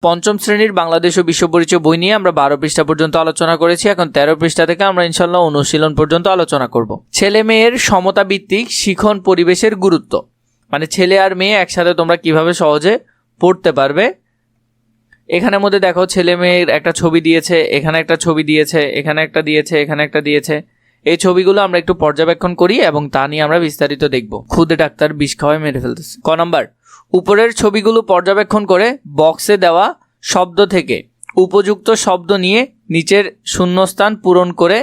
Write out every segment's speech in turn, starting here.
পঞ্চম শ্রেণীর বাংলাদেশ ও বিশ্ব পরিচয় বই নিয়ে আমরা 12 পৃষ্ঠা পর্যন্ত আলোচনা করেছি। এখন 13 পৃষ্ঠা থেকে আমরা ইনশাআল্লাহ অনুশীলন পর্যন্ত আলোচনা করব। ছেলে মেয়ের সমতা ভিত্তিক শিখন পরিবেশের গুরুত্ব, মানে ছেলে আর মেয়ে একসাথে তোমরা কিভাবে সহজে পড়তে পারবে। এখানের মধ্যে দেখো ছেলে মেয়ের একটা ছবি দিয়েছে, এখানে একটা ছবি দিয়েছে, এখানে একটা দিয়েছে, এখানে একটা দিয়েছে। এই ছবিগুলো আমরা একটু পর্যবেক্ষণ করি এবং তা নিয়ে আমরা বিস্তারিত দেখব। খুদে ডাক্তার বিষ খাওয়ায় মেরে ফেলতেছে। ক নাম্বার, উপরের ছবিগুলো পর্যবেক্ষণ করে বক্সে দেওয়া শব্দ থেকে উপযুক্ত শব্দ নিয়ে নিচের শূন্যস্থান পূরণ করে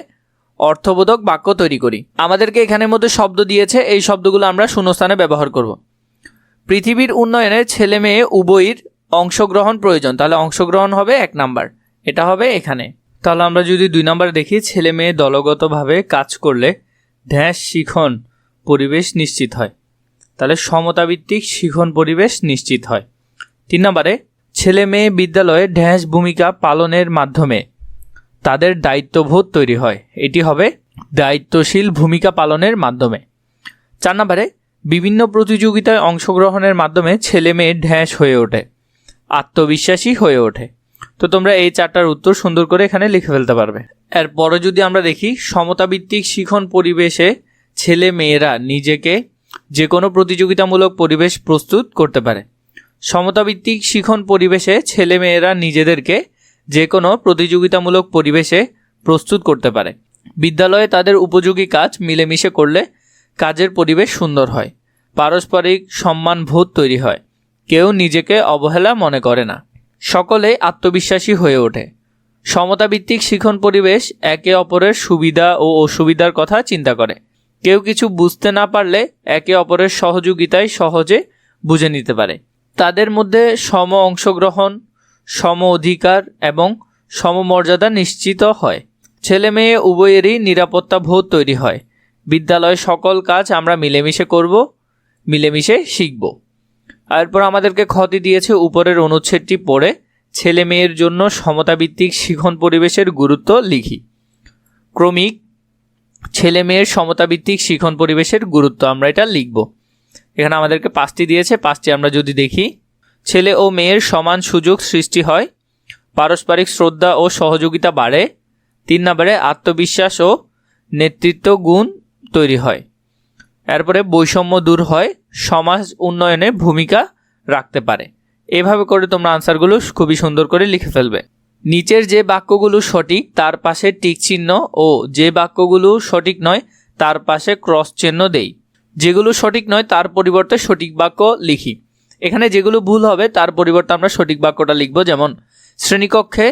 অর্থবোধক বাক্য তৈরি করি। আমাদেরকে এখানের মধ্যে শব্দ দিয়েছে, এই শব্দগুলো আমরা শূন্যস্থানে ব্যবহার করব। পৃথিবীর উন্নয়নে ছেলে মেয়ে উভয়ের অংশগ্রহণ প্রয়োজন, তাহলে অংশগ্রহণ হবে 1 নাম্বার, এটা হবে এখানে। তাহলে আমরা যদি 2 নাম্বার দেখি, ছেলে মেয়ে দলগতভাবে কাজ করলে শিখন পরিবেশ নিশ্চিত হয়, তাহলে সমতাভিত্তিক শিখন পরিবেশ নিশ্চিত হয়। 3 নম্বরে, ছেলে মেয়ে বিদ্যালয়ে ভূমিকা পালনের মাধ্যমে তাদের দায়িত্ববোধ তৈরি হয়, এটি হবে দায়িত্বশীল ভূমিকা পালনের মাধ্যমে। 4 নম্বরে, বিভিন্ন প্রতিযোগিতায় অংশগ্রহণের মাধ্যমে ছেলে মেয়ে হয়ে ওঠে, আত্মবিশ্বাসী হয়ে ওঠে। তো তোমরা এই 4টার উত্তর সুন্দর করে এখানে লিখে ফেলতে পারবে। এরপরে যদি আমরা দেখি, সমতাভিত্তিক শিখন পরিবেশে ছেলে মেয়েরা নিজেকে যে কোনো প্রতিযোগিতামূলক পরিবেশ প্রস্তুত করতে পারে। সমতাভিত্তিক শিখন পরিবেশে ছেলে মেয়েরা নিজেদেরকে যে কোনো প্রতিযোগিতামূলক পরিবেশে প্রস্তুত করতে পারে। বিদ্যালয়ে তাদের উপযোগী কাজ মিলেমিশে করলে কাজের পরিবেশ সুন্দর হয়, পারস্পরিক সম্মানবোধ তৈরি হয়, কেউ নিজেকে অবহেলা মনে করে না, সকলে আত্মবিশ্বাসী হয়ে ওঠে। সমতাভিত্তিক শিখন পরিবেশ একে অপরের সুবিধা ও অসুবিধার কথা চিন্তা করে, কেউ কিছু বুঝতে না পারলে একে অপরের সহযোগিতায় সহজে বুঝে নিতে পারে। তাদের মধ্যে সম অংশগ্রহণ, সম অধিকার এবং সমমর্যাদা নিশ্চিত হয়। ছেলে মেয়ে উভয়েরই নিরাপত্তা বোধ তৈরি হয়। বিদ্যালয়ে সকল কাজ আমরা মিলেমিশে করব, মিলেমিশে শিখব। এরপর আমাদেরকে ক্ষতি দিয়েছে, উপরের অনুচ্ছেদটি পড়ে ছেলে মেয়ের জন্য সমতাভিত্তিক শিখন পরিবেশের গুরুত্ব লিখি। ক্রমিক ছেলে মেয়ের সমতাভিত্তিক শিখন পরিবেশের গুরুত্ব আমরা এটা লিখব। এখানে আমাদেরকে 5টি দিয়েছে, 5টি আমরা যদি দেখি, ছেলে ও মেয়ের সমান সুযোগ সৃষ্টি হয়, পারস্পরিক শ্রদ্ধা ও সহযোগিতা বাড়ে, 3 নম্বরে আত্মবিশ্বাস ও নেতৃত্ব গুণ তৈরি হয়, এরপরে বৈষম্য দূর হয়, সমাজ উন্নয়নে ভূমিকা রাখতে পারে। এভাবে করে তোমরা আনসারগুলো খুবই সুন্দর করে লিখে ফেলবে। নিচের যে বাক্যগুলো সঠিক তার পাশে টিক চিহ্ন ও যে বাক্যগুলো সঠিক নয় তার পাশে ক্রস চিহ্ন দেই। যেগুলো সঠিক নয় তার পরিবর্তে সঠিক বাক্য লিখি। এখানে যেগুলো ভুল হবে তার পরিবর্তে আমরা সঠিক বাক্যটা লিখব। যেমন শ্রেণীকক্ষে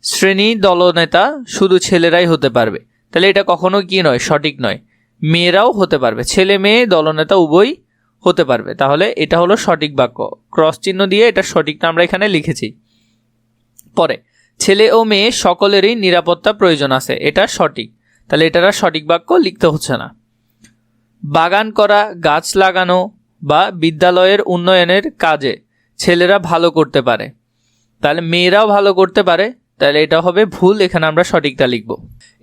শ্রেণী দলনেতা শুধু ছেলেরাই হতে পারবে, তাহলে এটা কখনো কি নয়, সঠিক নয়, মেয়েরাও হতে পারবে, ছেলে মেয়ে দলনেতা উভয় হতে পারবে, তাহলে এটা হলো সঠিক বাক্য। ক্রস চিহ্ন দিয়ে এটা সঠিকটা আমরা এখানে লিখেছি। পরে ছেলে ও মেয়ে সকলেরই নিরাপত্তা প্রয়োজন আছে, এটা সঠিক, তাহলে এটার সঠিক বাক্য লিখতে হচ্ছে না। বাগান করা, গাছ লাগানো বা বিদ্যালয়ের উন্নয়নের কাজে ছেলেরা ভালো করতে পারে, তাহলে মেয়েরাও ভালো করতে পারে, তাহলে এটা হবে ভুল, এখানে আমরা সঠিকটা লিখব।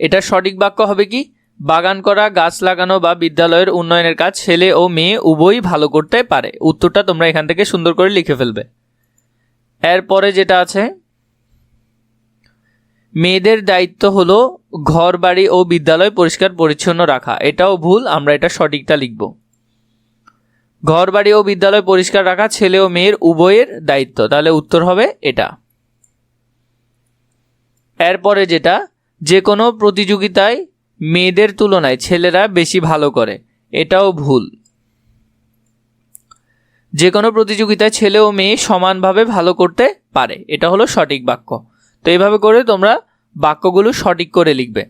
এটা সঠিক বাক্য হবে কি, বাগান করা, গাছ লাগানো বা বিদ্যালয়ের উন্নয়নের কাজ ছেলে ও মেয়ে উভয়ই ভালো করতে পারে। উত্তরটা তোমরা এখান থেকে সুন্দর করে লিখে ফেলবে। এরপরে যেটা আছে, মেয়েদের দায়িত্ব হলো ঘর বাড়ি ও বিদ্যালয় পরিষ্কার পরিচ্ছন্ন রাখা, এটাও ভুল, আমরা এটা সঠিকটা লিখব। ঘর বাড়ি ও বিদ্যালয় পরিষ্কার রাখা ছেলে ও মেয়ের উভয়ের দায়িত্ব, তাহলে উত্তর হবে এটা। এরপরে যেটা, যে কোনো প্রতিযোগিতায় মেয়েদের তুলনায় ছেলেরা বেশি ভালো করে, এটাও ভুল। যে কোনো প্রতিযোগিতায় ছেলে ও মেয়ে সমানভাবে ভালো করতে পারে, এটা হলো সঠিক বাক্য। তো এইভাবে করে তোমরা বাক্যগুলো সঠিক করে লিখবে।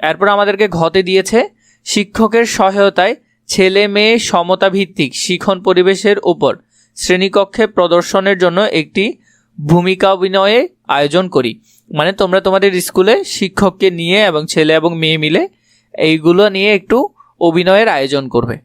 এরপর আমাদেরকে ঘতে দিয়েছে, শিক্ষকের সহায়তায় ছেলে মেয়ে সমতা ভিত্তিক শিখন পরিবেশের উপর শ্রেণীকক্ষে প্রদর্শনের জন্য একটি ভূমিকা অভিনয়ে আয়োজন করি। মানে তোমরা তোমাদের স্কুলে শিক্ষককে নিয়ে এবং ছেলে এবং মেয়ে মিলে এইগুলো নিয়ে একটু অভিনয়ের আয়োজন করবে।